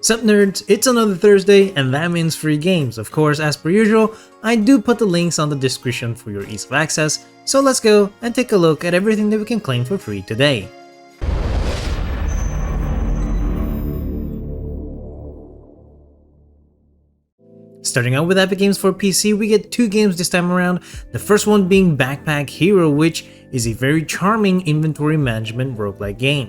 Sup nerds, it's another Thursday and that means free games. Of course, as per usual, I do put the links on the description for your ease of access, so let's go and take a look at everything that we can claim for free today. Starting out with Epic Games for PC, we get 2 games this time around, the first one being Backpack Hero, which is a very charming inventory management roguelike game,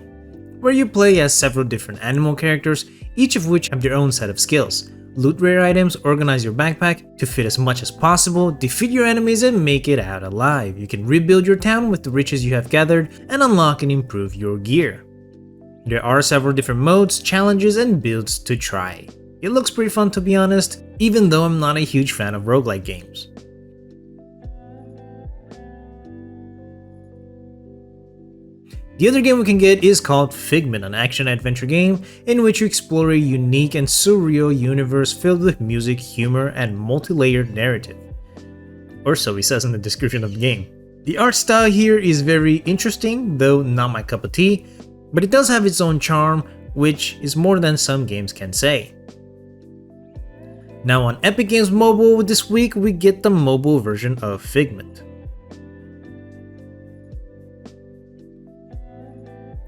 where you play as several different animal characters, each of which have their own set of skills. Loot rare items, organize your backpack to fit as much as possible, defeat your enemies and make it out alive. You can rebuild your town with the riches you have gathered and unlock and improve your gear. There are several different modes, challenges and builds to try. It looks pretty fun to be honest, even though I'm not a huge fan of roguelike games. The other game we can get is called Figment, an action-adventure game in which you explore a unique and surreal universe filled with music, humor, and multi-layered narrative. Or so it says in the description of the game. The art style here is very interesting, though not my cup of tea, but it does have its own charm, which is more than some games can say. Now on Epic Games Mobile this week, we get the mobile version of Figment.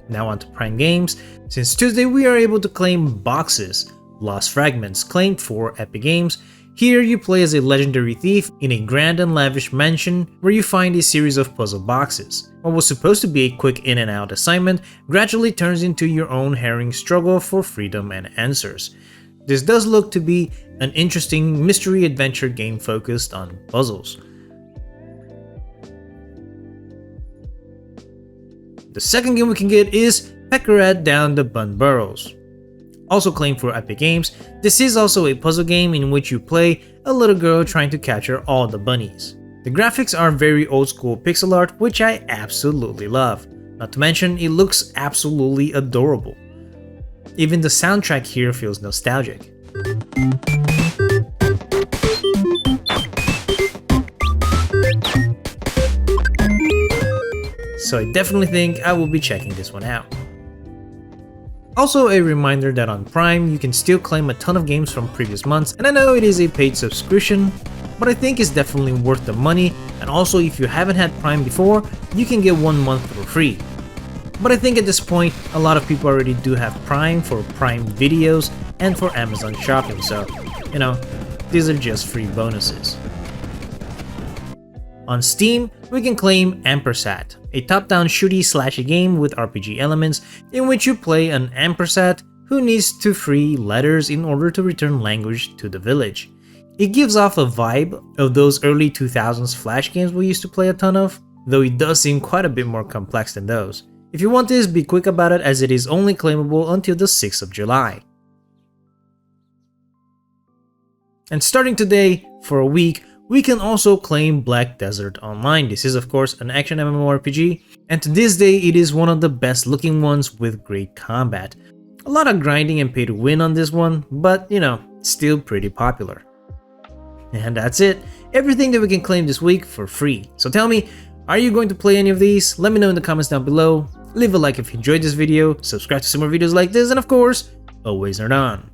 Now on to Prime Games. Since Tuesday we are able to claim boxes, Lost Fragments, claimed for Epic Games. Here you play as a legendary thief in a grand and lavish mansion where you find a series of puzzle boxes. What was supposed to be a quick in and out assignment gradually turns into your own harrowing struggle for freedom and answers. This does look to be an interesting mystery adventure game focused on puzzles. The second game we can get is Peckerat Down the Bun Burrows. Also claimed for Epic Games, this is also a puzzle game in which you play a little girl trying to capture all the bunnies. The graphics are very old school pixel art, which I absolutely love. Not to mention, it looks absolutely adorable. Even the soundtrack here feels nostalgic. So I definitely think I will be checking this one out. Also a reminder that on Prime you can still claim a ton of games from previous months, and I know it is a paid subscription, but I think it's definitely worth the money, and also if you haven't had Prime before, you can get 1 month for free. But I think at this point, a lot of people already do have Prime for Prime Videos and for Amazon Shopping, so, you know, these are just free bonuses. On Steam, we can claim Ampersat, a top-down shooty-slashy game with RPG elements in which you play an Ampersat who needs to free letters in order to return language to the village. It gives off a vibe of those early 2000s Flash games we used to play a ton of, though it does seem quite a bit more complex than those. If you want this, be quick about it as it is only claimable until the 6th of July. And starting today, for a week, we can also claim Black Desert Online. This is of course an action MMORPG, and to this day it is one of the best looking ones with great combat. A lot of grinding and pay to win on this one, but you know, still pretty popular. And that's it, everything that we can claim this week for free. So tell me, are you going to play any of these? Let me know in the comments down below. Leave a like if you enjoyed this video, subscribe to some more videos like this, and of course, always nerd on.